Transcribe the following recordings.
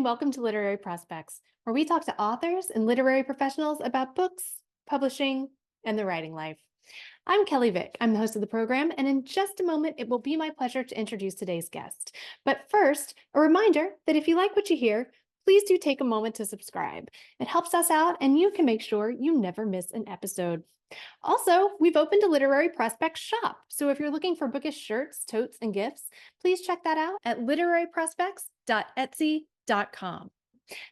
and welcome to Literary Prospects, where we talk to authors and literary professionals about books, publishing, and the writing life. I'm Kelley Vick. I'm the host of the program, and in just a moment, it will be my pleasure to introduce today's guest. But first, a reminder that if you like what you hear, please do take a moment to subscribe. It helps us out, and you can make sure you never miss an episode. Also, we've opened a Literary Prospects shop, so if you're looking for bookish shirts, totes, and gifts, please check that out at literaryprospects.etsy.com.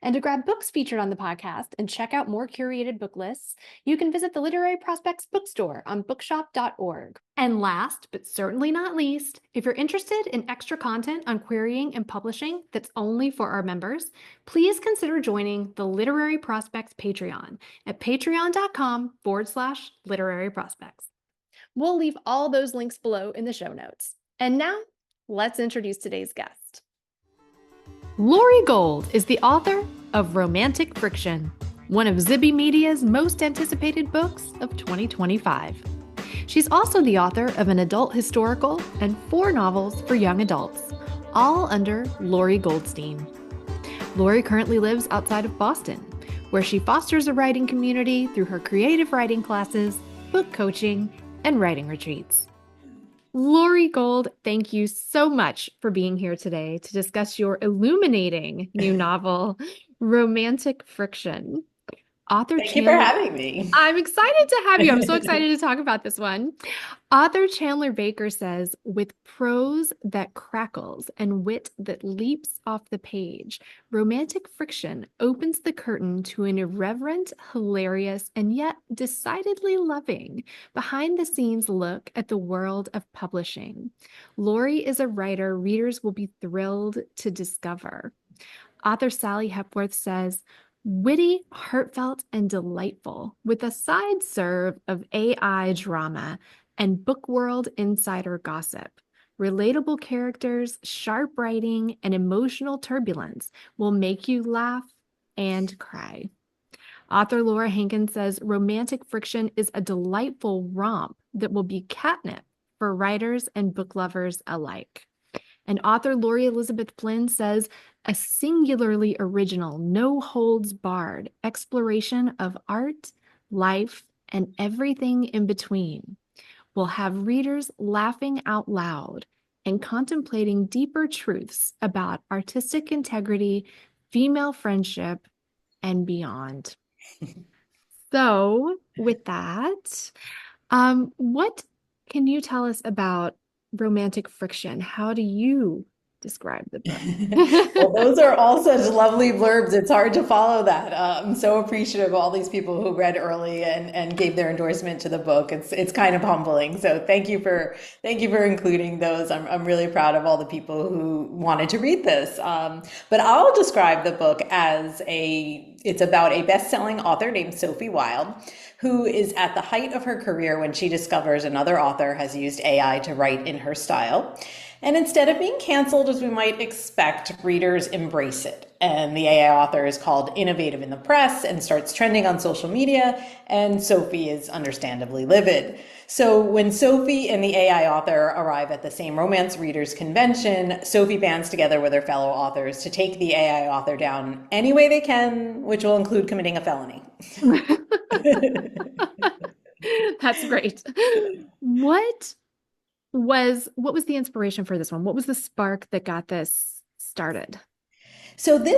And to grab books featured on the podcast and check out more curated book lists, you can visit the Literary Prospects bookstore on bookshop.org. And last, but certainly not least, if you're interested in extra content on querying and publishing that's only for our members, please consider joining the Literary Prospects Patreon at patreon.com/literary prospects. We'll leave all those links below in the show notes. And now, let's introduce today's guest. Laurie Gold is the author of Romantic Friction, one of Zibby Media's most anticipated books of 2025. She's also the author of an adult historical and 4 novels for young adults, all under Laurie Goldstein. Laurie currently lives outside of Boston, where she fosters a writing community through her creative writing classes, book coaching, and writing retreats. Laurie Gold, thank you so much for being here today to discuss your illuminating new novel, Romantic Friction. Thank you for having me. I'm excited to have you. I'm so excited to talk about this one. Author Chandler Baker says, with prose that crackles and wit that leaps off the page, Romantic Friction opens the curtain to an irreverent, hilarious, and yet decidedly loving behind-the-scenes look at the world of publishing. Laurie is a writer readers will be thrilled to discover. Author Sally Hepworth says, witty, heartfelt, and delightful, with a side serve of AI drama and book world insider gossip. Relatable characters, sharp writing, and emotional turbulence will make you laugh and cry. Author Laura Hankin says Romantic Friction is a delightful romp that will be catnip for writers and book lovers alike. And author Lori Elizabeth Flynn says, a singularly original, no-holds-barred exploration of art, life, and everything in between will have readers laughing out loud and contemplating deeper truths about artistic integrity, female friendship, and beyond. So, with that, what can you tell us about Romantic Friction? How do you describe the book? Well, those are all such lovely blurbs. It's hard to follow that. I'm so appreciative of all these people who read early and gave their endorsement to the book. It's kind of humbling. So thank you for including those. I'm really proud of all the people who wanted to read this. But I'll describe the book as it's about a best-selling author named Sophie Wilde, who is at the height of her career when she discovers another author has used AI to write in her style. And instead of being canceled, as we might expect, readers embrace it. And the AI author is called innovative in the press and starts trending on social media, and Sophie is understandably livid. So when Sophie and the AI author arrive at the same romance readers convention, Sophie bands together with her fellow authors to take the AI author down any way they can, which will include committing a felony. That's great. What was the inspiration for this one? What was the spark that got this started? So I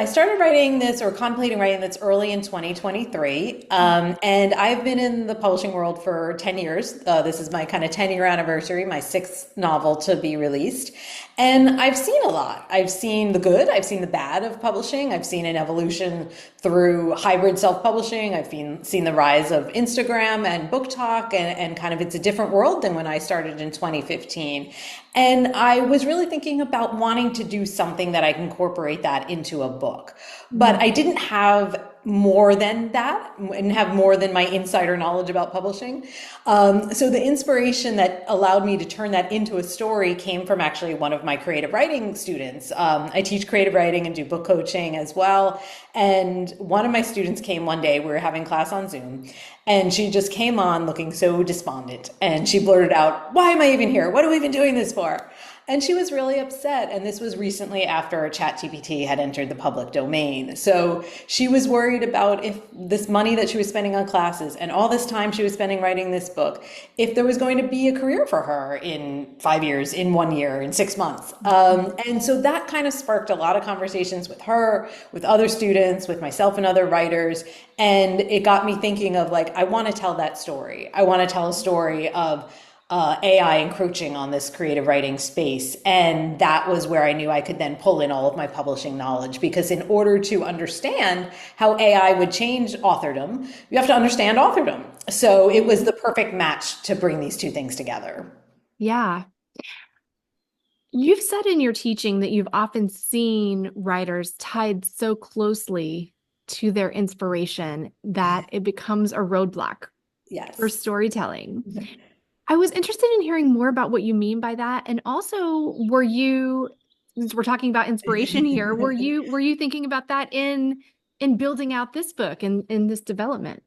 started writing this or contemplating writing this early in 2023. And I've been in the publishing world for 10 years. This is my kind of 10-year anniversary, my 6th novel to be released. And I've seen a lot. I've seen the good, I've seen the bad of publishing. I've seen an evolution through hybrid self-publishing. I've seen the rise of Instagram and Book Talk, and kind of it's a different world than when I started in 2015. And I was really thinking about wanting to do something that I can incorporate that into a book. But I didn't have more than that and have more than my insider knowledge about publishing. So the inspiration that allowed me to turn that into a story came from actually one of my creative writing students. I teach creative writing and do book coaching as well. And one of my students came one day, we were having class on Zoom, and she just came on looking so despondent. And she blurted out, "Why am I even here? What are we even doing this for?" And she was really upset. And this was recently after ChatGPT had entered the public domain. So she was worried about if this money that she was spending on classes and all this time she was spending writing this book, if there was going to be a career for her in 5 years, in 1 year, in 6 months. And so that kind of sparked a lot of conversations with her, with other students, with myself and other writers. And it got me thinking of like, I want to tell that story. I want to tell a story of AI encroaching on this creative writing space. And that was where I knew I could then pull in all of my publishing knowledge, because in order to understand how AI would change authordom, you have to understand authordom. So it was the perfect match to bring these two things together. Yeah. You've said in your teaching that you've often seen writers tied so closely to their inspiration that it becomes a roadblock for Yes. storytelling. I was interested in hearing more about what you mean by that. And also, since we're talking about inspiration here, were you thinking about that in building out this book and in this development?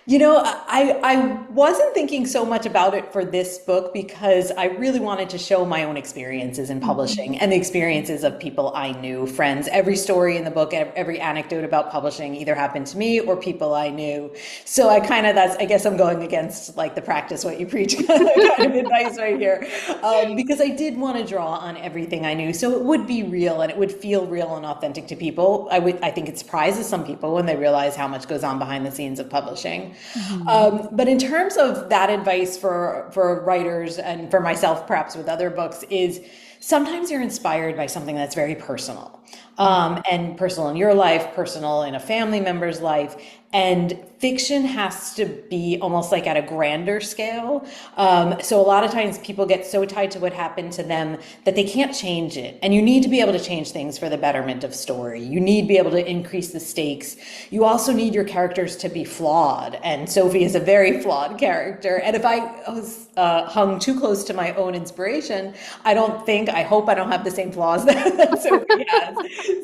I wasn't thinking so much about it for this book because I really wanted to show my own experiences in Mhm. publishing and the experiences of people I knew, friends. Every story in the book, every anecdote about publishing either happened to me or people I knew. So I guess I'm going against like the practice what you preach kind of advice right here. Because I did want to draw on everything I knew. So it would be real and it would feel real and authentic to people. I think it surprises some people when they realize how much goes on behind the scenes of publishing. Mhm. But in terms of that advice for writers and for myself, perhaps with other books, is sometimes you're inspired by something that's very personal, and personal in your life, personal in a family member's life. And fiction has to be almost like at a grander scale. So a lot of times people get so tied to what happened to them that they can't change it. And you need to be able to change things for the betterment of story. You need to be able to increase the stakes. You also need your characters to be flawed. And Sophie is a very flawed character. And if I was hung too close to my own inspiration, I hope I don't have the same flaws that Sophie has.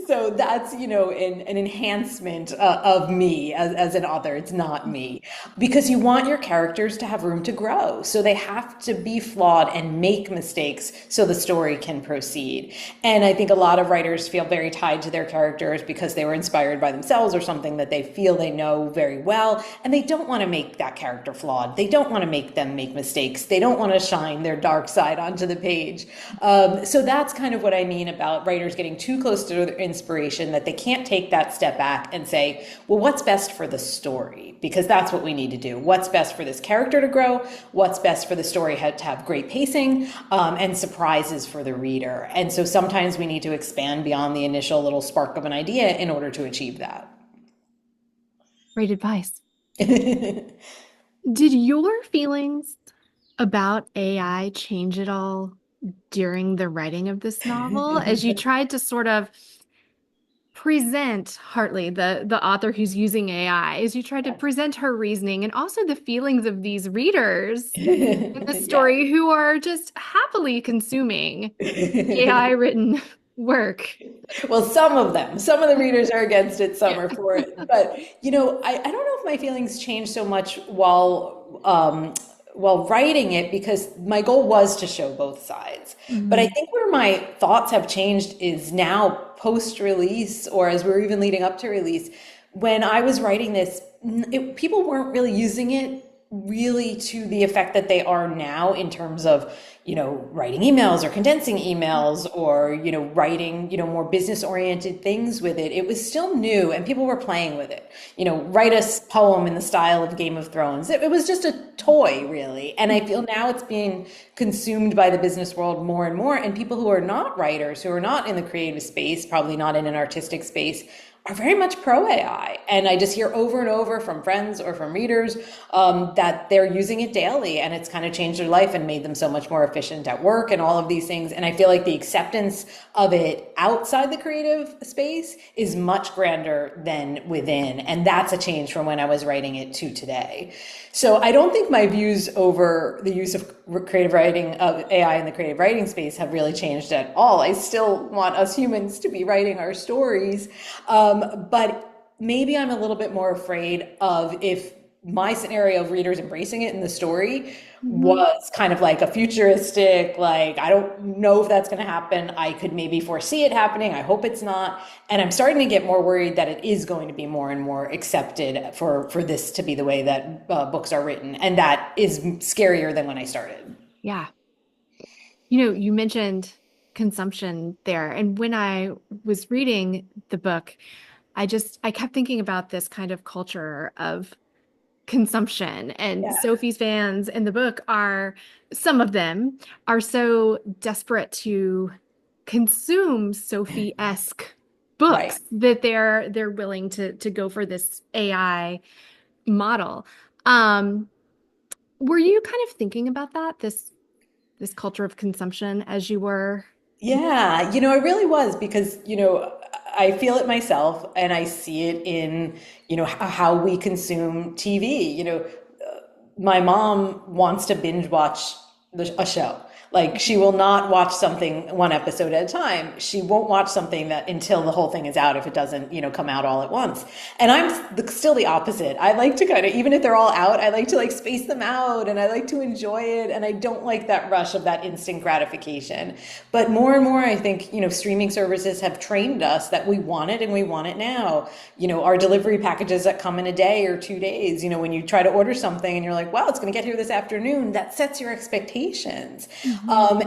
So that's, an enhancement of me as an author. It's not me. Because you want your characters to have room to grow. So they have to be flawed and make mistakes so the story can proceed. And I think a lot of writers feel very tied to their characters because they were inspired by themselves or something that they feel they know very well. And they don't want to make that character flawed. They don't want to make them make mistakes. They don't want to shine their dark side onto the page. So that's kind of what I mean about writers getting too close to their inspiration, that they can't take that step back and say, well, what's best for the story? Because that's what we need to do. What's best for this character to grow? What's best for the story to have great pacing, and surprises for the reader? And so sometimes we need to expand beyond the initial little spark of an idea in order to achieve that. Great advice. Did your feelings about AI change at all during the writing of this novel as you tried to sort of present Hartley, the author who's using AI, as you tried to present her reasoning and also the feelings of these readers in the Yeah. story who are just happily consuming AI written work? Well, some of the readers are against it, some are for it. But, I don't know if my feelings changed so much while writing it, because my goal was to show both sides. But I Mhm. think where my thoughts have changed is now post release, or as we're even leading up to release. When I was writing this, people weren't really using it really to the effect that they are now in terms of, writing emails or condensing emails or, writing, more business oriented things with it. It was still new and people were playing with it. Write a poem in the style of Game of Thrones. It was just a toy, really. And I feel now it's being consumed by the business world more and more. And people who are not writers, who are not in the creative space, probably not in an artistic space, are very much pro AI. And I just hear over and over from friends or from readers, that they're using it daily and it's kind of changed their life and made them so much more efficient at work and all of these things. And I feel like the acceptance of it outside the creative space is much grander than within. And that's a change from when I was writing it to today. So I don't think my views over the use of creative writing, of AI in the creative writing space, have really changed at all. I still want us humans to be writing our stories. But maybe I'm a little bit more afraid of if my scenario of readers embracing it in the story Mhm. was kind of like a futuristic, like, I don't know if that's going to happen. I could maybe foresee it happening. I hope it's not. And I'm starting to get more worried that it is going to be more and more accepted for this to be the way that books are written. And that is scarier than when I started. Yeah. You mentioned consumption there. And when I was reading the book, I kept thinking about this kind of culture of consumption. And Yeah. Sophie's fans in the book some of them are so desperate to consume Sophie-esque Right. books that they're willing to go for this AI model. Um, were you kind of thinking about that, this culture of consumption as you were? Yeah, I really was because, I feel it myself and I see it in, how we consume TV. My mom wants to binge watch a show. Like, she will not watch something one episode at a time. She won't watch something that until the whole thing is out if it doesn't, come out all at once. And still the opposite. I like to kind of, even if they're all out, I like to like space them out and I like to enjoy it. And I don't like that rush of that instant gratification. But more and more, I think, streaming services have trained us that we want it and we want it now. Our delivery packages that come in a day or 2 days, when you try to order something and you're like, well, it's going to get here this afternoon, that sets your expectations. Mhm.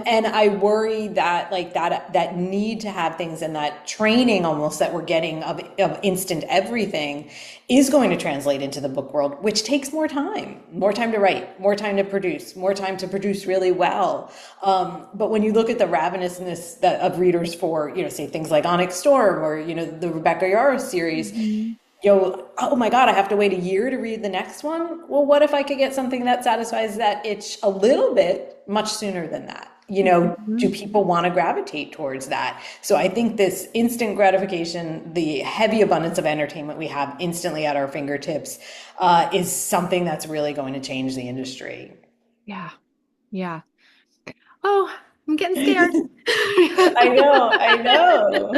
And I worry that like that need to have things and that training almost that we're getting of instant everything is going to translate into the book world, which takes more time to write, more time to produce, more time to produce really well. But when you look at the ravenousness of readers for, say things like Onyx Storm or, the Rebecca Yarros series, Mhm. oh my God, I have to wait a year to read the next one. Well, what if I could get something that satisfies that itch a little bit much sooner than that? Do Mhm. people want to gravitate towards that? So I think this instant gratification, the heavy abundance of entertainment we have instantly at our fingertips, is something that's really going to change the industry. Yeah. Yeah. Oh, I'm getting scared. I know, I know.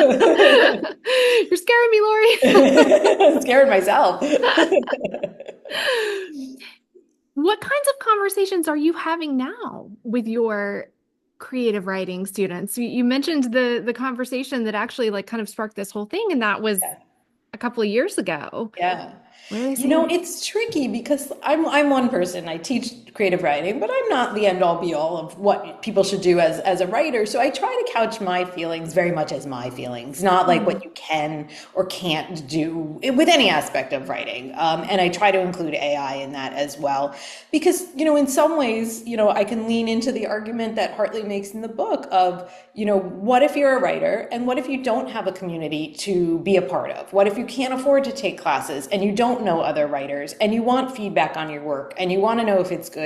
You're scaring me, I'm Lori. scared myself. What kinds of conversations are you having now with your creative writing students? You mentioned the conversation that actually like kind of sparked this whole thing, and that was a couple of years ago. Yeah. What are they saying? It's tricky because I'm one person. I teach creative writing, but I'm not the end all be all of what people should do as a writer. So I try to couch my feelings very much as my feelings, not like what Mm, you can or can't do with any aspect of writing. And I try to include AI in that as well, because in some ways, I can lean into the argument that Hartley makes in the book of, what if you're a writer and what if you don't have a community to be a part of? What if you can't afford to take classes and you don't know other writers and you want feedback on your work and you want to know if it's good?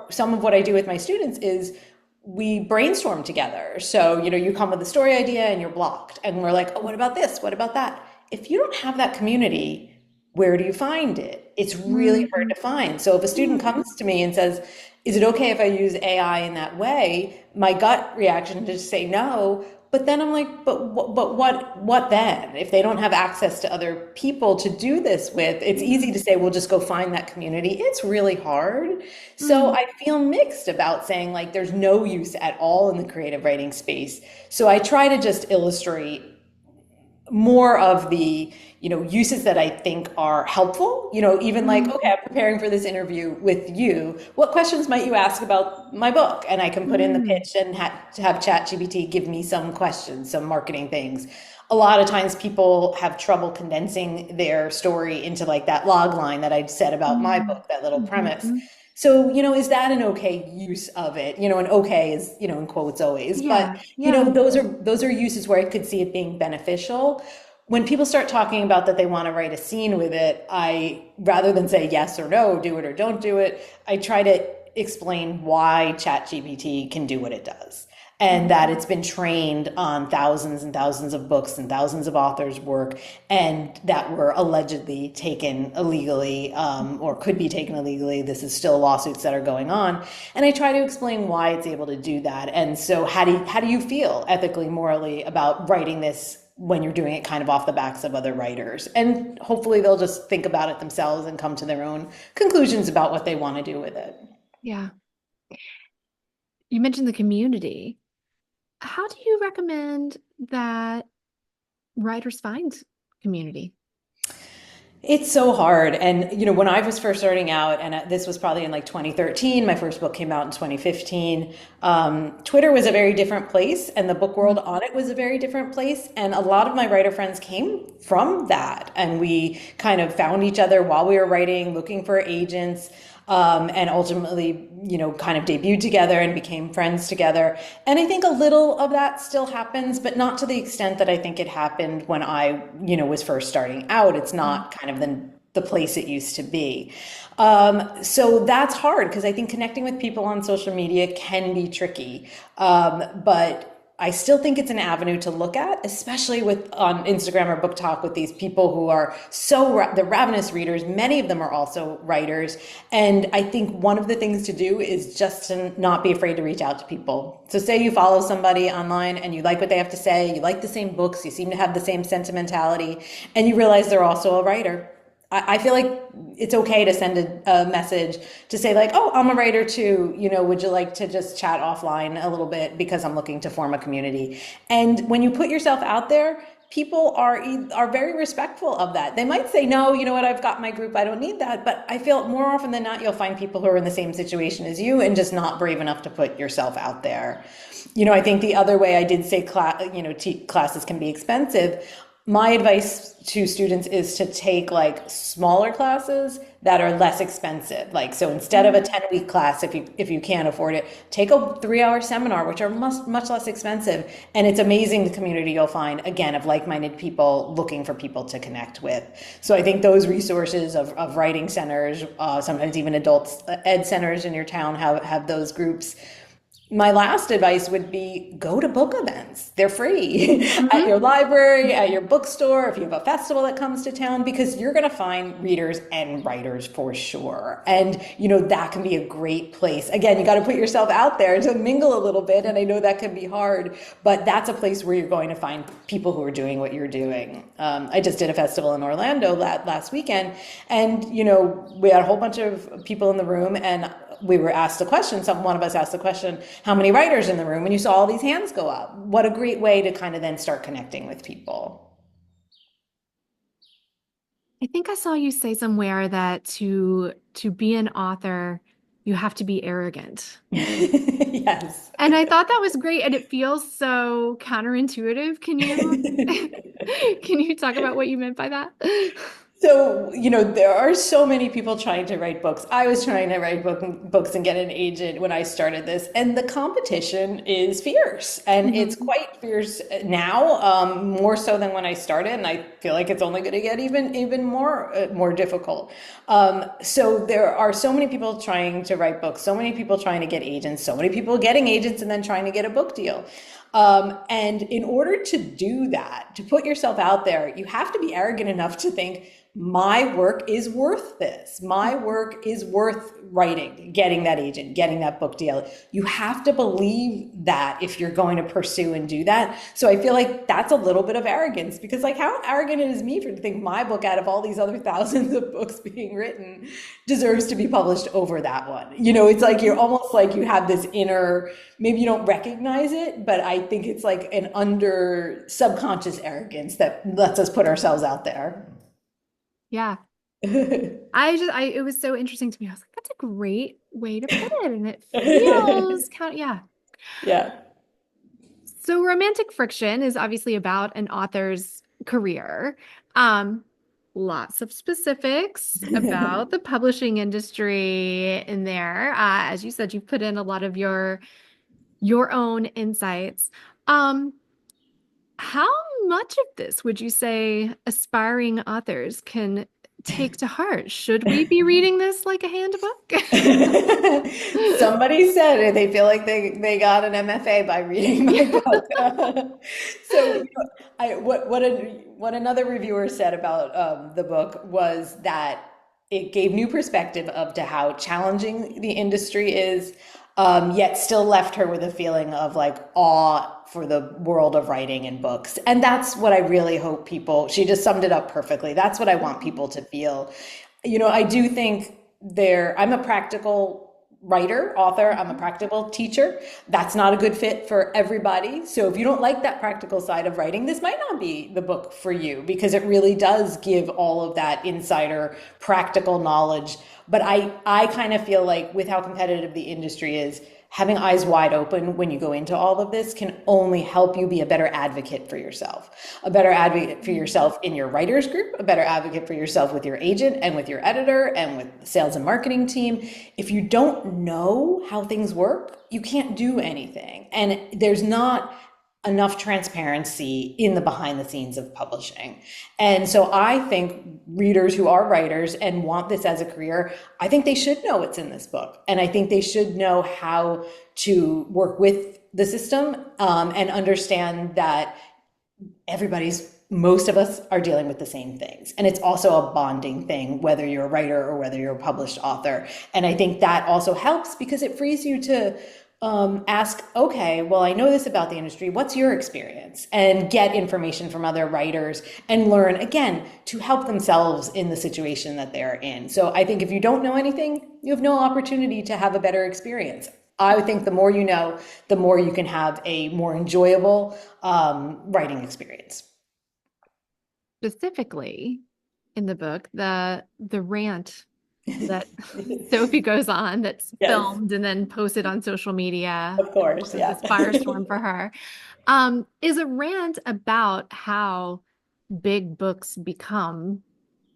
Some of what I do with my students is we brainstorm together. So, you come with a story idea and you're blocked and we're like, oh, what about this? What about that? If you don't have that community, where do you find it? It's really hard mm, to find. So if a student mm, comes to me and says, is it okay if I use AI in that way? My gut reaction is to say no. But then I'm like, what then? If they don't have access to other people to do this with, it's easy to say, well, just go find that community. It's really hard. So mm, I feel mixed about saying like there's no use at all in the creative writing space. So I try to just illustrate more of the uses that I think are helpful. Even like, mm, okay, I'm preparing for this interview with you, what questions might you ask about my book? And I can put in the mm, pitch and have ChatGPT give me some questions, some marketing things. A lot of times people have trouble condensing their story into like that log line that I'd said about my mm, book, that little premise. mhm. So, is that an okay use of it? And okay is, in quotes always, but Yeah, yeah. those are uses where I could see it being beneficial. When people start talking about that they want to write a scene with it, I, rather than say yes or no, do it or don't do it, I try to explain why ChatGPT can do what it does. and that it's been trained on thousands and thousands of books and thousands of authors' work, and that were allegedly taken illegally, or could be taken illegally. This is still lawsuits that are going on, and I try to explain why it's able to do that. And so, how do you feel ethically, morally about writing this when you're doing it kind of off the backs of other writers? And hopefully, they'll just think about it themselves and come to their own conclusions about what they want to do with it. Yeah. You mentioned the community. How do you recommend that writers find community? It's so hard. And, when I was first starting out, and this was probably in like 2013, my first book came out in 2015, Twitter was a very different place, and the book world on it was a very different place. And a lot of my writer friends came from that. And we kind of found each other while we were writing, looking for agents. And ultimately, kind of debuted together and became friends together. And I think a little of that still happens, but not to the extent that I think it happened when I, was first starting out. It's not kind of the place it used to be. So that's hard because I think connecting with people on social media can be tricky. But I still think it's an avenue to look at, especially with on Instagram or Book Talk with these people who are they're ravenous readers. Many of them are also writers. And I think one of the things to do is just to not be afraid to reach out to people. So say you follow somebody online and you like what they have to say, you like the same books, you seem to have the same sentimentality, and you realize they're also a writer. I feel like it's okay to send a message to say like, oh, I'm a writer too. Would you like to just chat offline a little bit because I'm looking to form a community? And when you put yourself out there, people are very respectful of that. They might say, no, you know what, I've got my group, I don't need that. But I feel more often than not, you'll find people who are in the same situation as you and just not brave enough to put yourself out there. I think the other way I did say, classes can be expensive. My advice to students is to take like smaller classes that are less expensive. Like, so instead of a 10-week class, if you can't afford it, take a 3-hour seminar, which are much less expensive. And it's amazing the community you'll find, again, of like-minded people looking for people to connect with. So I think those resources of writing centers, sometimes even adult ed centers in your town have those groups. My last advice would be go to book events. They're free at your library, at your bookstore, if you have a festival that comes to town, because you're going to find readers and writers for sure. And, that can be a great place. Again, you got to put yourself out there to mingle a little bit. And I know that can be hard, but that's a place where you're going to find people who are doing what you're doing. I just did a festival in Orlando last weekend, and, we had a whole bunch of people in the room, and we were asked a question. One of us asked the question, how many writers in the room? And you saw all these hands go up. What a great way to kind of then start connecting with people. I think I saw you say somewhere that to be an author, you have to be arrogant. Yes. And I thought that was great, and it feels so counterintuitive. Can you can you talk about what you meant by that? So, there are so many people trying to write books. I was trying to write books and get an agent when I started this, and the competition is fierce, and it's quite fierce now, more so than when I started, and I feel like it's only going to get even more difficult. So there are so many people trying to write books, so many people trying to get agents, so many people getting agents and then trying to get a book deal. And in order to do that, to put yourself out there, you have to be arrogant enough to think, my work is worth this. My work is worth writing, getting that agent, getting that book deal. You have to believe that if you're going to pursue and do that. So I feel like that's a little bit of arrogance, because like, how arrogant is me to think my book, out of all these other thousands of books being written, deserves to be published over that one. It's like you're almost like you have this inner, maybe you don't recognize it, but I think it's like an under subconscious arrogance that lets us put ourselves out there. Yeah. It was so interesting to me. I was like, that's a great way to put it. And it feels yeah. Yeah. So romantic friction is obviously about an author's career. Um, Lots of specifics about the publishing industry in there. As you said, you've put in a lot of your own insights. How much of this would you say aspiring authors can take to heart. Should we be reading this like a handbook? Somebody said they feel like they got an MFA by reading my Yeah. book. So, what another reviewer said about the book was that it gave new perspective of to how challenging the industry is, yet still left her with a feeling of like awe for the world of writing and books. And that's what I really hope people, she just summed it up perfectly. That's what I want people to feel. I do think I'm a practical writer, author, I'm a practical teacher. That's not a good fit for everybody. So if you don't like that practical side of writing, this might not be the book for you because it really does give all of that insider practical knowledge. But I kind of feel like with how competitive the industry is, having eyes wide open when you go into all of this can only help you be a better advocate for yourself, a better advocate for yourself in your writers group, a better advocate for yourself with your agent and with your editor and with the sales and marketing team. If you don't know how things work, you can't do anything. And there's not enough transparency in the behind the scenes of publishing. And so I think readers who are writers and want this as a career, I think they should know what's in this book. And I think they should know how to work with the system, and understand that most of us are dealing with the same things. And it's also a bonding thing, whether you're a writer or whether you're a published author. And I think that also helps because it frees you to ask, okay, well, I know this about the industry. What's your experience? And get information from other writers and learn, again, to help themselves in the situation that they're in. So I think if you don't know anything, you have no opportunity to have a better experience. I would think the more you know, the more you can have a more enjoyable writing experience. Specifically in the book, the rant that Sophie goes on that's Yes, filmed and then posted on social media, of course. this Yeah. firestorm for her, is a rant about how big books become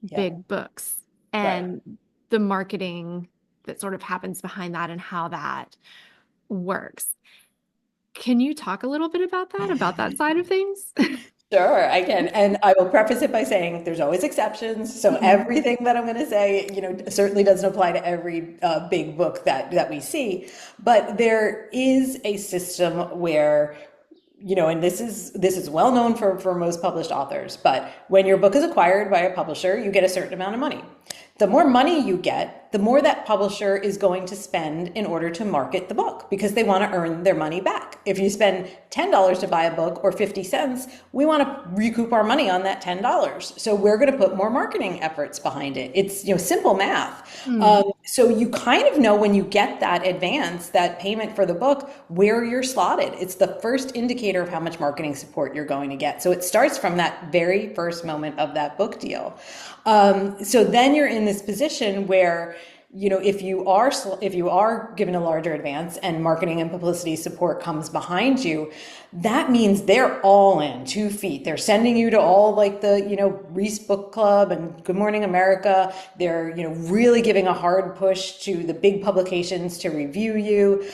Yeah. big books Right. and the marketing that sort of happens behind that and how that works. Can you talk a little bit about that side of things? Sure, I can. And I will preface it by saying there's always exceptions. So Mhm. everything that I'm going to say, certainly doesn't apply to every big book that we see. But there is a system where, and this is well known for most published authors, but when your book is acquired by a publisher, you get a certain amount of money. The more money you get, the more that publisher is going to spend in order to market the book because they want to earn their money back. If you spend $10 to buy a book or 50 cents, we want to recoup our money on that $10. So we're going to put more marketing efforts behind it. It's, simple math. Mm. So you kind of know when you get that advance, that payment for the book, where you're slotted. It's the first indicator of how much marketing support you're going to get. So it starts from that very first moment of that book deal. So then you're in this position where, if you are given a larger advance and marketing and publicity support comes behind you, that means they're all in 2 feet. They're sending you to all like the, Reese Book Club and Good Morning America. They're, really giving a hard push to the big publications to review you.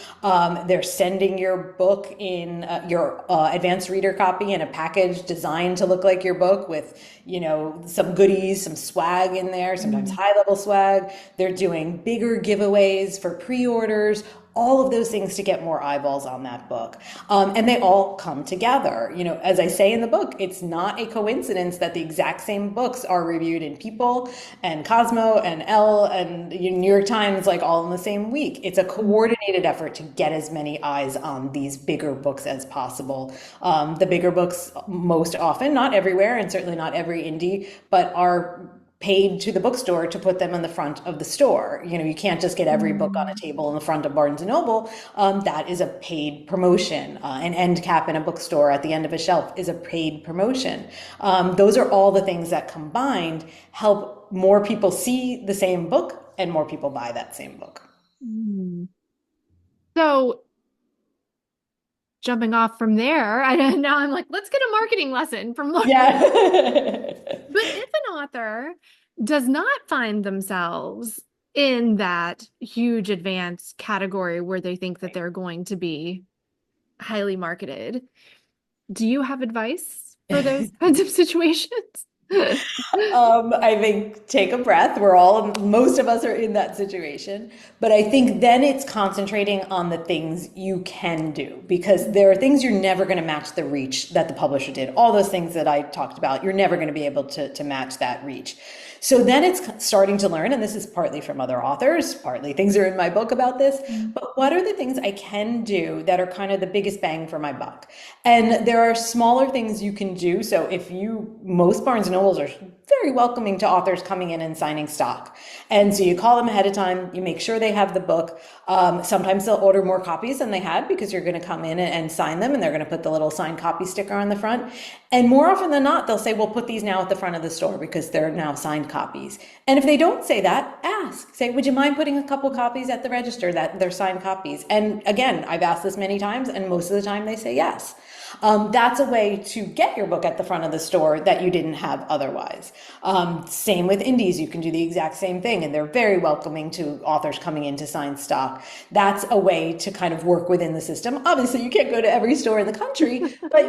They're sending your book in your advanced reader copy in a package designed to look like your book with, some goodies, some swag in there, sometimes high level swag. They're doing bigger giveaways for pre-orders, all of those things to get more eyeballs on that book. And they all come together. As I say in the book, it's not a coincidence that the exact same books are reviewed in People and Cosmo and Elle and New York Times, like all in the same week. It's a coordinated effort to get as many eyes on these bigger books as possible. The bigger books most often, not everywhere, and certainly not every indie, but are paid to the bookstore to put them in the front of the store. You can't just get every book on a Mm. table in the front of Barnes and Noble. That is a paid promotion. An end cap in a bookstore at the end of a shelf is a paid promotion. Those are all the things that combined help more people see the same book and more people buy that same book. Mm. So jumping off from there, now I'm like, let's get a marketing lesson from Laura. Yeah. But if an author does not find themselves in that huge advanced category where they think that they're going to be highly marketed, do you have advice for those kinds of situations? I think take a breath. Most of us are in that situation. But I think then it's concentrating on the things you can do because there are things you're never going to match the reach that the publisher did. All those things that I talked about, you're never going to be able to match that reach. So then it's starting to learn, and this is partly from other authors, partly things are in my book about this, but what are the things I can do that are kind of the biggest bang for my buck? And there are smaller things you can do. So most Barnes and Nobles are very welcoming to authors coming in and signing stock. And so you call them ahead of time, you make sure they have the book. Sometimes they'll order more copies than they had because you're going to come in and sign them and they're going to put the little signed copy sticker on the front. And more often than not, they'll say, we'll put these now at the front of the store because they're now signed copies. And if they don't say that, ask. Say, would you mind putting a couple copies at the register that they're signed copies? And again, I've asked this many times and most of the time they say yes. That's a way to get your book at the front of the store that you didn't have otherwise. Same with indies, you can do the exact same thing, and they're very welcoming to authors coming in to sign stock. That's a way to kind of work within the system. Obviously, you can't go to every store in the country, but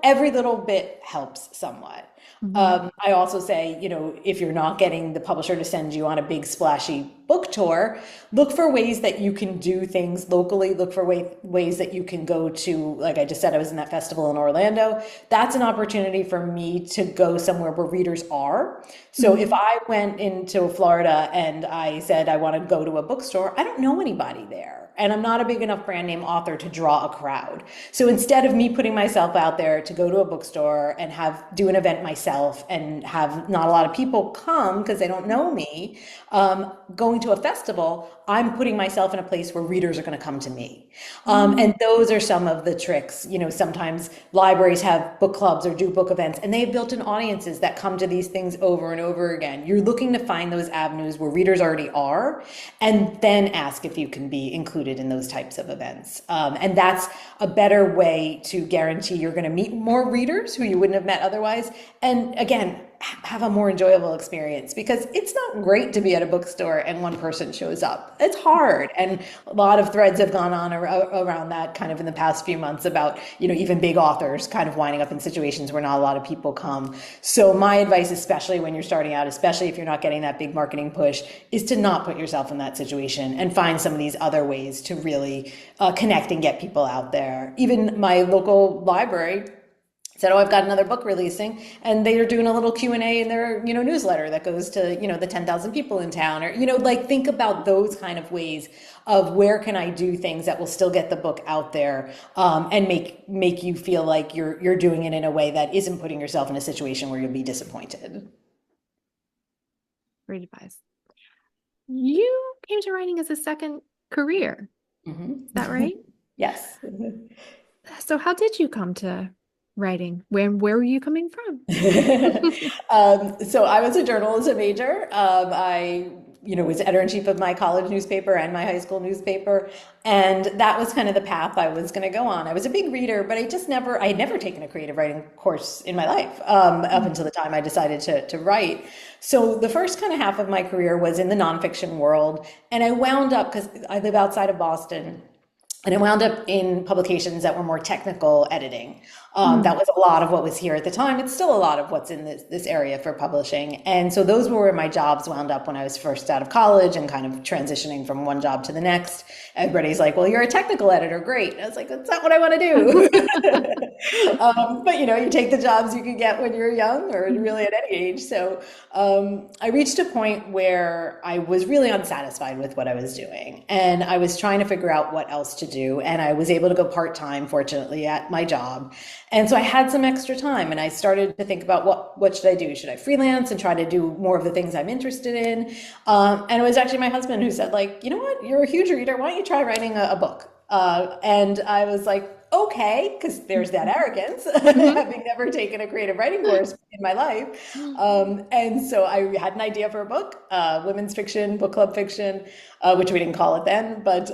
every little bit helps somewhat. Mhm. I also say, if you're not getting the publisher to send you on a big splashy book tour, look for ways that you can do things locally. Look for ways that you can go to, like I just said, I was in that festival in Orlando. That's an opportunity for me to go somewhere where readers are. So if Mhm. I went into Florida and I said I want to go to a bookstore, I don't know anybody there. And I'm not a big enough brand name author to draw a crowd. So instead of me putting myself out there to go to a bookstore and do an event myself and have not a lot of people come because they don't know me, going to a festival, I'm putting myself in a place where readers are going to come to me. Mhm. And those are some of the tricks. Sometimes libraries have book clubs or do book events, and they have built-in audiences that come to these things over and over again. You're looking to find those avenues where readers already are, and then ask if you can be included in those types of events. And that's a better way to guarantee you're going to meet more readers who you wouldn't have met otherwise. And again, have a more enjoyable experience because it's not great to be at a bookstore and one person shows up. It's hard. And a lot of threads have gone on around that kind of in the past few months about, even big authors kind of winding up in situations where not a lot of people come. So my advice, especially when you're starting out, especially if you're not getting that big marketing push, is to not put yourself in that situation and find some of these other ways to really connect and get people out there. Even my local library said, "Oh, I've got another book releasing," and they are doing a little Q&A in their, newsletter that goes to, the 10,000 people in town, or, like think about those kind of ways of where can I do things that will still get the book out there, and make you feel like you're doing it in a way that isn't putting yourself in a situation where you'll be disappointed. Great advice. You came to writing as a second career. Is that Mhm. right? Yes. So how did you come to writing? Where were you coming from? So I was a journalism major. I, was editor-in-chief of my college newspaper and my high school newspaper. And that was kind of the path I was going to go on. I was a big reader, but I had never taken a creative writing course in my life, up until the time I decided to write. So the first kind of half of my career was in the nonfiction world. And I wound up, because I live outside of Boston, and I wound up in publications that were more technical editing. That Mm. was a lot of what was here at the time. It's still a lot of what's in this area for publishing. And so those were where my jobs wound up when I was first out of college and kind of transitioning from one job to the next. Everybody's like, well, you're a technical editor. Great. And I was like, that's not what I want to do. But you take the jobs you can get when you're young or really at any age. So I reached a point where I was really unsatisfied with what I was doing. And I was trying to figure out what else to do. And I was able to go part-time, fortunately, at my job. And so I had some extra time and I started to think about what should I do? Should I freelance and try to do more of the things I'm interested in? And it was actually my husband who said, like, you know what, you're a huge reader. Why don't you try writing a book? And I was like, okay, because there's that arrogance, Mhm. having never taken a creative writing course in my life. And so I had an idea for a book, women's fiction, book club fiction, which we didn't call it then. But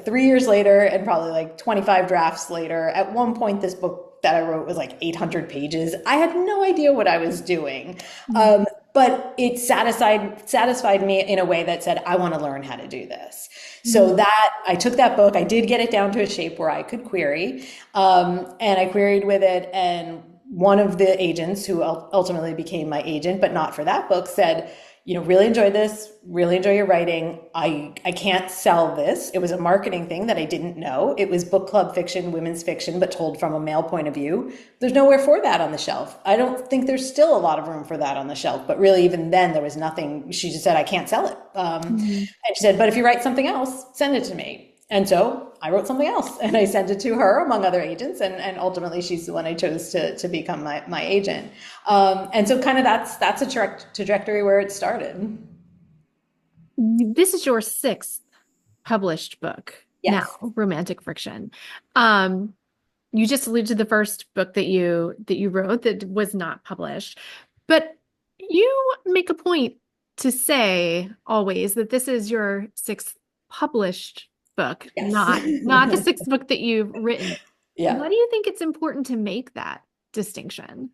3 years later, and probably like 25 drafts later, at one point, this book that I wrote was like 800 pages. I had no idea what I was doing. Mhm. But it satisfied me in a way that said, I want to learn how to do this. So Mhm. that I took that book, I did get it down to a shape where I could query, and I queried with it and one of the agents who ultimately became my agent, but not for that book, said, really enjoyed this, really enjoy your writing. I can't sell this. It was a marketing thing that I didn't know. It was book club fiction, women's fiction, but told from a male point of view. There's nowhere for that on the shelf. I don't think there's still a lot of room for that on the shelf, but really even then there was nothing. She just said, I can't sell it. Mhm. And she said, but if you write something else, send it to me. And so I wrote something else and I sent it to her among other agents. And ultimately she's the one I chose to become my agent. And so kind of that's a trajectory where it started. This is your sixth published book now, Yes. romantic fiction. Um, you just alluded to the first book that you wrote that was not published, but you make a point to say always that this is your sixth published book, Yes. not the sixth book that you've written. Yeah. Why do you think it's important to make that distinction?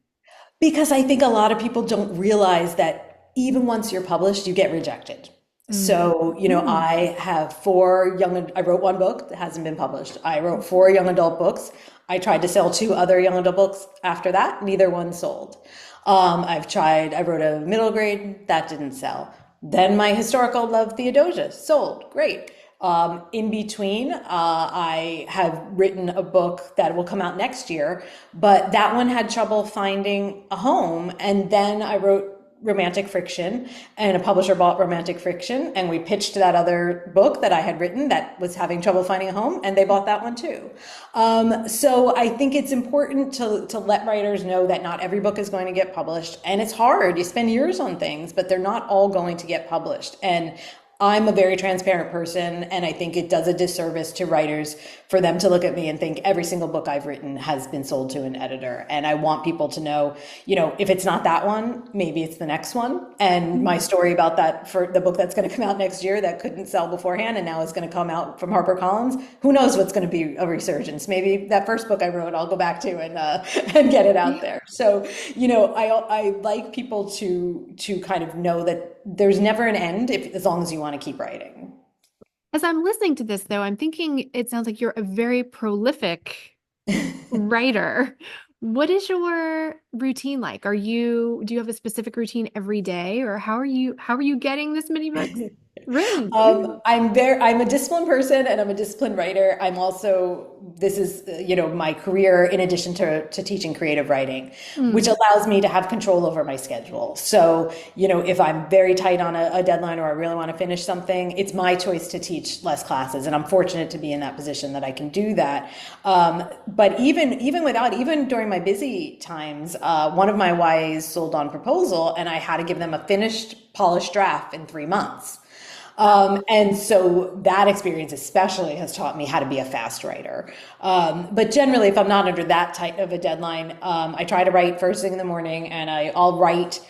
Because I think a lot of people don't realize that even once you're published, you get rejected. Mm. So, Mm. I have I wrote one book that hasn't been published. I wrote four young adult books. I tried to sell two other young adult books after that. Neither one sold. I wrote a middle grade, that didn't sell. Then my historical Love Theodosia sold, great. In between, I have written a book that will come out next year, but that one had trouble finding a home. And then I wrote romantic fiction, and a publisher bought romantic fiction, and we pitched that other book that I had written that was having trouble finding a home, and they bought that one too. So I think it's important to let writers know that not every book is going to get published, and it's hard. You spend years on things, but they're not all going to get published. And I'm a very transparent person, and I think it does a disservice to writers for them to look at me and think every single book I've written has been sold to an editor. And I want people to know, if it's not that one, maybe it's the next one. And my story about that for the book that's going to come out next year that couldn't sell beforehand and now is going to come out from HarperCollins, who knows what's going to be a resurgence. Maybe that first book I wrote, I'll go back to and get it out there. So, I like people to kind of know that there's never an end as long as you want to keep writing. As I'm listening to this, though, I'm thinking it sounds like you're a very prolific writer. What is your routine like? Do you have a specific routine every day, or how are you getting this many books written? I'm a disciplined person and I'm a disciplined writer. This is, my career in addition to teaching creative writing, which Mm. allows me to have control over my schedule. So, if I'm very tight on a deadline or I really want to finish something, it's my choice to teach less classes. And I'm fortunate to be in that position that I can do that. But even during my busy times, one of my YAs sold on proposal and I had to give them a finished, polished draft in 3 months. And so that experience especially has taught me how to be a fast writer. But generally, if I'm not under that tight of a deadline, I try to write first thing in the morning, and I'll write.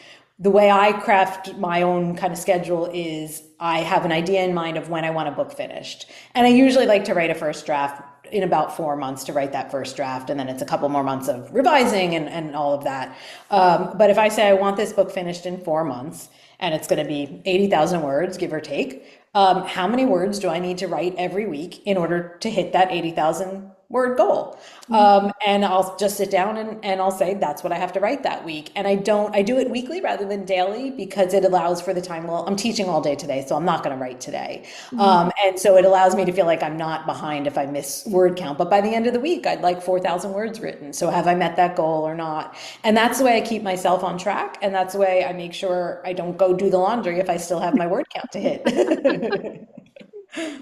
The way I craft my own kind of schedule is I have an idea in mind of when I want a book finished. And I usually like to write a first draft in about 4 months to write that first draft. And then it's a couple more months of revising and all of that. But if I say I want this book finished in 4 months, and it's going to be 80,000 words, give or take. How many words do I need to write every week in order to hit that 80,000 word goal? And I'll just sit down and I'll say, that's what I have to write that week. And I do it weekly rather than daily because it allows for the time, well, I'm teaching all day today, so I'm not going to write today. Mhm. And so it allows me to feel like I'm not behind if I miss word count. But by the end of the week, I'd like 4,000 words written. So have I met that goal or not? And that's the way I keep myself on track. And that's the way I make sure I don't go do the laundry if I still have my word count to hit.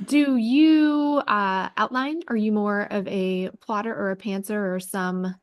Do you outline? Are you more of a plotter or a pantser or some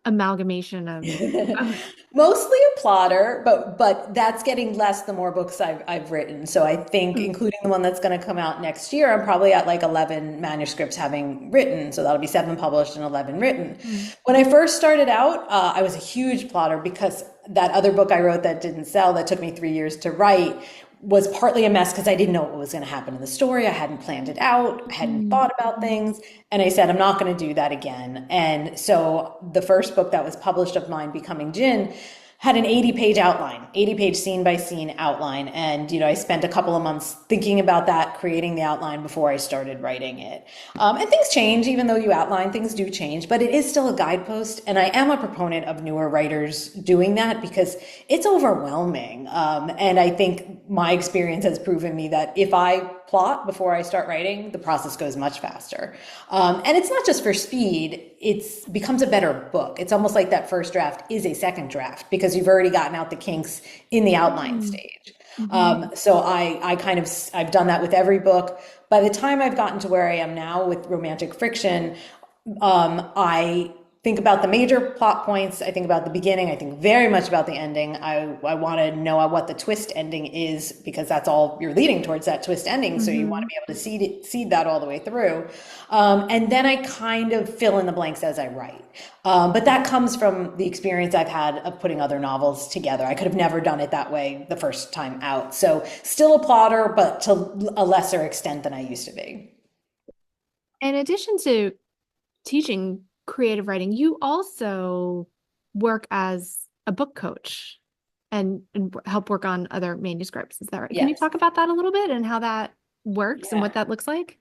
amalgamation of both? Mostly a plotter, but that's getting less the more books I've written. So I think, Mm. including the one that's going to come out next year, I'm probably at like 11 manuscripts having written. So that'll be seven published and 11 written. Mm. When I first started out, I was a huge plotter because that other book I wrote that didn't sell, that took me 3 years to write, was partly a mess because I didn't know what was going to happen in the story. I hadn't planned it out. I hadn't Mm. thought about things. And I said, I'm not going to do that again. And so the first book that was published of mine, Becoming Jinn, had an 80-page outline. 80-page scene by scene outline. And, I spent a couple of months thinking about that, creating the outline before I started writing it. And things change, even though you outline, things do change, but it is still a guidepost. And I am a proponent of newer writers doing that because it's overwhelming. And I think my experience has proven me that if I plot before I start writing, the process goes much faster. And it's not just for speed, it becomes a better book. It's almost like that first draft is a second draft because you've already gotten out the kinks in the outline stage. So I've done that with every book. By the time I've gotten to where I am now with romantic fiction, I think about the major plot points. I think about the beginning. I think very much about the ending. I want to know what the twist ending is because that's all you're leading towards, that twist ending. So you want to be able to seed that all the way through. And then I kind of fill in the blanks as I write. But that comes from the experience I've had of putting other novels together. I could have never done it that way the first time out. So still a plotter, but to a lesser extent than I used to be. In addition to teaching creative writing, you also work as a book coach and help work on other manuscripts. Is that right? Can you Yes. talk about that a little bit and how that works and Yeah. what that looks like?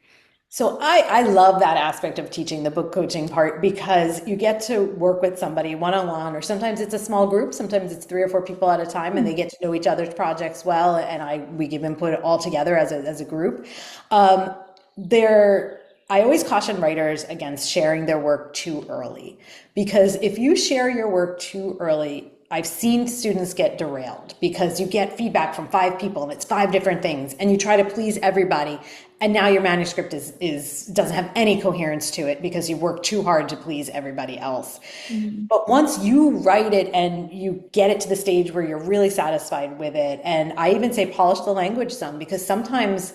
So I love that aspect of teaching, the book coaching part, because you get to work with somebody one-on-one, or sometimes it's a small group, sometimes it's 3 or 4 people at a time, and they get to know each other's projects well, and we give input all together as a group. Um, there, I always caution writers against sharing their work too early, because if you share your work too early, I've seen students get derailed because you get feedback from 5 people and it's 5 different things, and you try to please everybody, and now your manuscript is doesn't have any coherence to it because you worked too hard to please everybody else. Mhm. But once you write it and you get it to the stage where you're really satisfied with it, and I even say polish the language some, because sometimes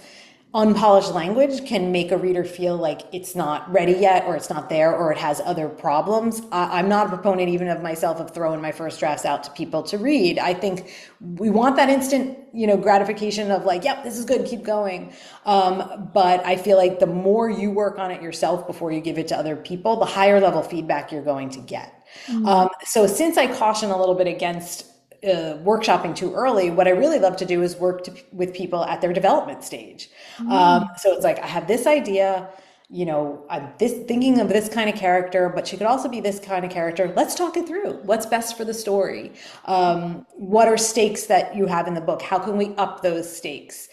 unpolished language can make a reader feel like it's not ready yet, or it's not there, or it has other problems. I'm not a proponent even of myself of throwing my first drafts out to people to read. I think we want that instant, gratification of like, yep, this is good, keep going. But I feel like the more you work on it yourself before you give it to other people, the higher level feedback you're going to get. So since I caution a little bit against workshopping too early, what I really love to do is work with people at their development stage. So it's like, I have this idea, I'm thinking of this kind of character, but she could also be this kind of character. Let's talk it through. What's best for the story? What are stakes that you have in the book? How can we up those stakes?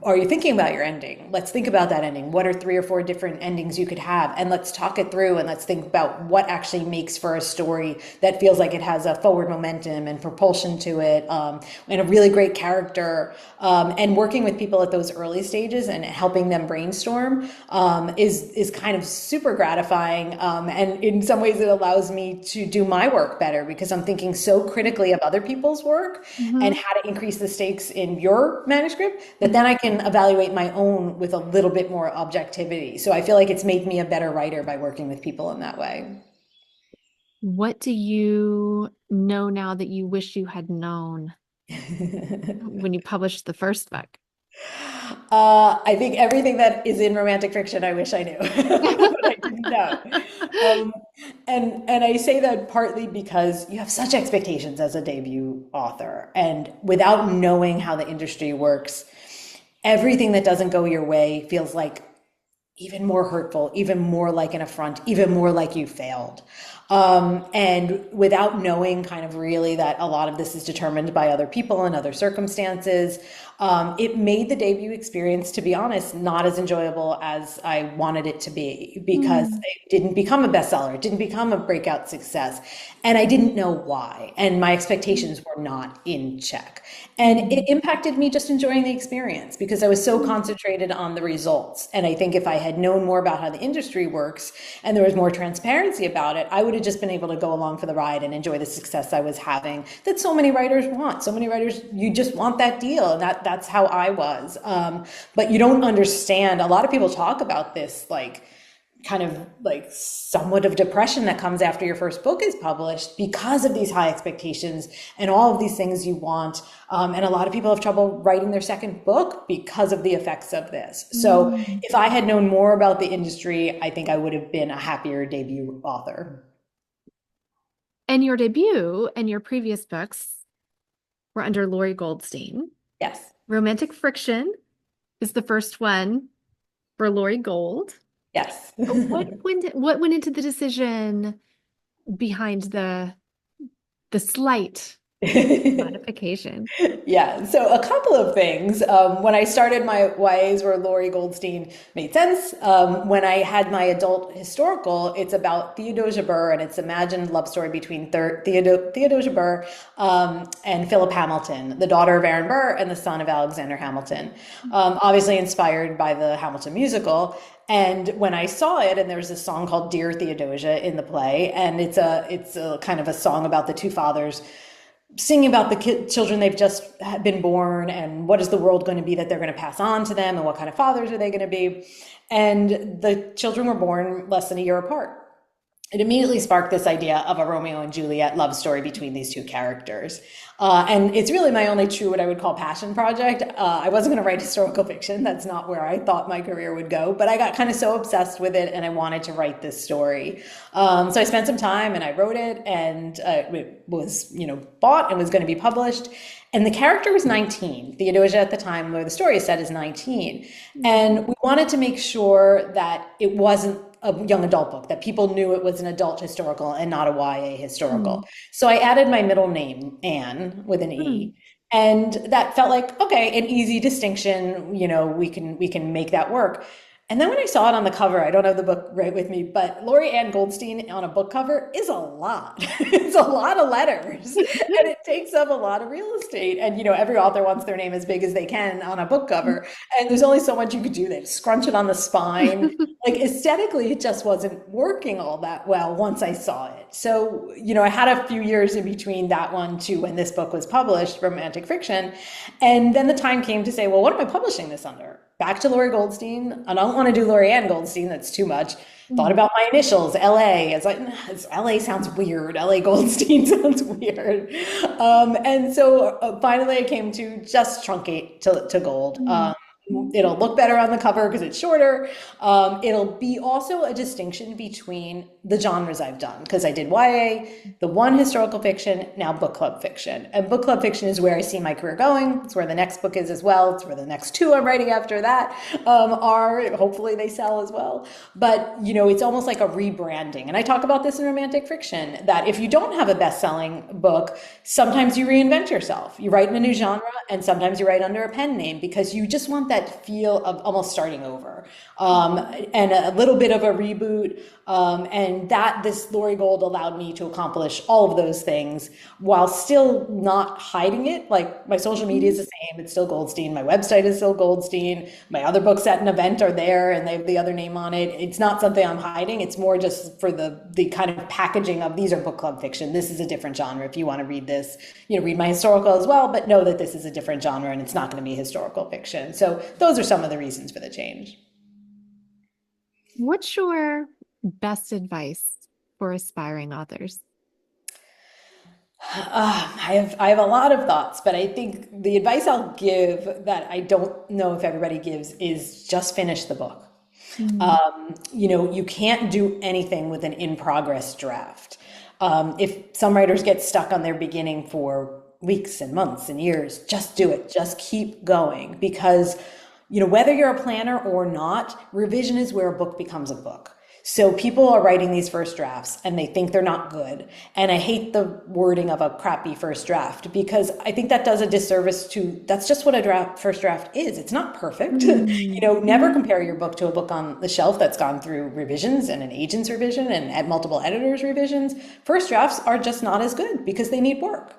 Are you thinking about your ending? Let's think about that ending. What are 3 or 4 different endings you could have? And let's talk it through, and let's think about what actually makes for a story that feels like it has a forward momentum and propulsion to it, and a really great character. And working with people at those early stages and helping them brainstorm is kind of super gratifying. And in some ways, it allows me to do my work better because I'm thinking so critically of other people's work and how to increase the stakes in your manuscript, that then I can evaluate my own with a little bit more objectivity. So I feel like it's made me a better writer by working with people in that way. What do you know now that you wish you had known when you published the first book? I think everything that is in romantic fiction, I wish I knew, but I didn't know. Um, and I say that partly because you have such expectations as a debut author, and without knowing how the industry works, everything that doesn't go your way feels like even more hurtful, even more like an affront, even more like you failed. And without knowing kind of really that a lot of this is determined by other people and other circumstances, it made the debut experience, to be honest, not as enjoyable as I wanted it to be, because Mm. it didn't become a bestseller. It didn't become a breakout success. And I didn't know why. And my expectations were not in check. And it impacted me just enjoying the experience because I was so concentrated on the results. And I think if I had known more about how the industry works and there was more transparency about it, I would have just been able to go along for the ride and enjoy the success I was having that so many writers want. So many writers, you just want that deal. And that's how I was. But you don't understand. A lot of people talk about this, like, kind of like somewhat of depression that comes after your first book is published because of these high expectations and all of these things you want. And a lot of people have trouble writing their second book because of the effects of this. So Mm. if I had known more about the industry, I think I would have been a happier debut author. And your debut and your previous books were under Lori Goldstein. Yes. Romantic Friction is the first one for Lori Gold. Yes. What went into the decision behind the slight modification? Yeah, so a couple of things. When I started my YAs where Laurie Goldstein made sense. When I had my adult historical, it's about Theodosia Burr and it's imagined love story between Theodosia Burr and Philip Hamilton, the daughter of Aaron Burr and the son of Alexander Hamilton. Obviously inspired by the Hamilton musical. And when I saw it, and there's a song called "Dear Theodosia" in the play, and it's a kind of a song about the two fathers singing about the children they've just been born and what is the world going to be that they're going to pass on to them and what kind of fathers are they going to be. And the children were born less than a year apart. It immediately sparked this idea of a Romeo and Juliet love story between these two characters. And it's really my only true, what I would call passion project. I wasn't going to write historical fiction. That's not where I thought my career would go, but I got kind of so obsessed with it and I wanted to write this story. So I spent some time and I wrote it and it was, bought and was going to be published. And the character was 19. Theodosia at the time where the story is set is 19. And we wanted to make sure that it wasn't a young adult book, that people knew it was an adult historical and not a YA historical. So I added my middle name, Anne, with an E. And that felt like, okay, an easy distinction, we can make that work. And then when I saw it on the cover, I don't have the book right with me, but Lori Ann Goldstein on a book cover is a lot. It's a lot of letters and it takes up a lot of real estate. And, every author wants their name as big as they can on a book cover. And there's only so much you could do. They scrunch it on the spine. Like aesthetically, it just wasn't working all that well once I saw it. So, I had a few years in between that one to when this book was published, Romantic Fiction. And then the time came to say, well, what am I publishing this under? Back to Lori Goldstein. I don't want to do Lori Ann Goldstein. That's too much. Thought about my initials, LA. It's like, LA sounds weird. LA Goldstein sounds weird. And so finally I came to just truncate to gold. It'll look better on the cover because it's shorter. It'll be also a distinction between the genres I've done, because I did YA, the one historical fiction, now book club fiction. And book club fiction is where I see my career going. It's where the next book is as well. It's where the next two I'm writing after that are. Hopefully they sell as well. But, it's almost like a rebranding. And I talk about this in Romantic Fiction, that if you don't have a best-selling book, sometimes you reinvent yourself. You write in a new genre, and sometimes you write under a pen name because you just want that feel of almost starting over, and a little bit of a reboot. And this Lori Gold allowed me to accomplish all of those things while still not hiding it. Like my social media is the same. It's still Goldstein. My website is still Goldstein. My other books at an event are there and they have the other name on it. It's not something I'm hiding. It's more just for the kind of packaging of these are book club fiction. This is a different genre. If you want to read this, read my historical as well, but know that this is a different genre and it's not going to be historical fiction. So those are some of the reasons for the change. What's your best advice for aspiring authors? I have a lot of thoughts, but I think the advice I'll give that I don't know if everybody gives is just finish the book. You can't do anything with an in-progress draft. If some writers get stuck on their beginning for weeks and months and years, just do it. Just keep going because whether you're a planner or not, revision is where a book becomes a book. So people are writing these first drafts and they think they're not good. And I hate the wording of a crappy first draft because I think that does a disservice that's just what a first draft is. It's not perfect. Never compare your book to a book on the shelf that's gone through revisions and an agent's revision and at multiple editors' revisions. First drafts are just not as good because they need work.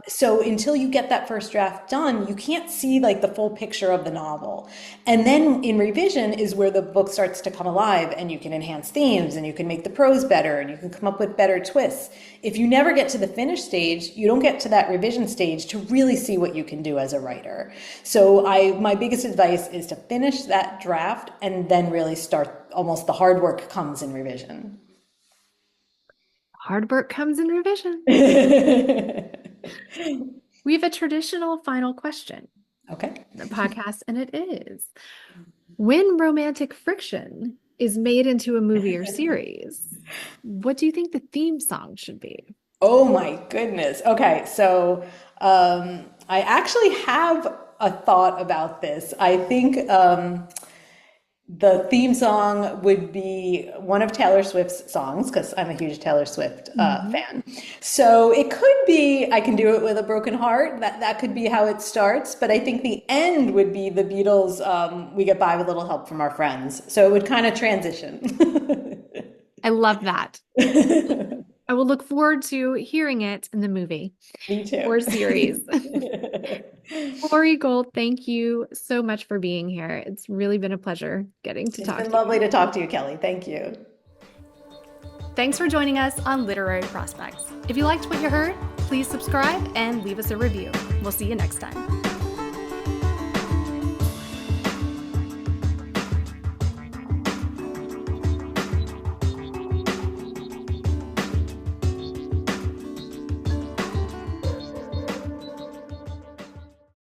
So until you get that first draft done, you can't see like the full picture of the novel. And then in revision is where the book starts to come alive and you can enhance themes and you can make the prose better and you can come up with better twists. If you never get to the finished stage, you don't get to that revision stage to really see what you can do as a writer. So my biggest advice is to finish that draft and then really start, almost the hard work comes in revision. Hard work comes in revision. We have a traditional final question. Okay. The podcast, and it is, when Romantic Friction is made into a movie or series, what do you think the theme song should be? Oh my goodness. Okay, so I actually have a thought about this. I think the theme song would be one of Taylor Swift's songs because I'm a huge Taylor Swift Mhm. fan. So it could be "I Can Do It with a Broken Heart." That could be how it starts. But I think the end would be the Beatles. "We Get By with Little Help from Our Friends." So it would kind of transition. I love that. I will look forward to hearing it in the movie Me too. or series. Lori Gold, thank you so much for being here. It's really been a pleasure getting to It's talk been to lovely you. to talk to you, Kelley. Thank you. Thanks for joining us on Literary Prospects. If you liked what you heard, please subscribe and leave us a review. We'll see you next time.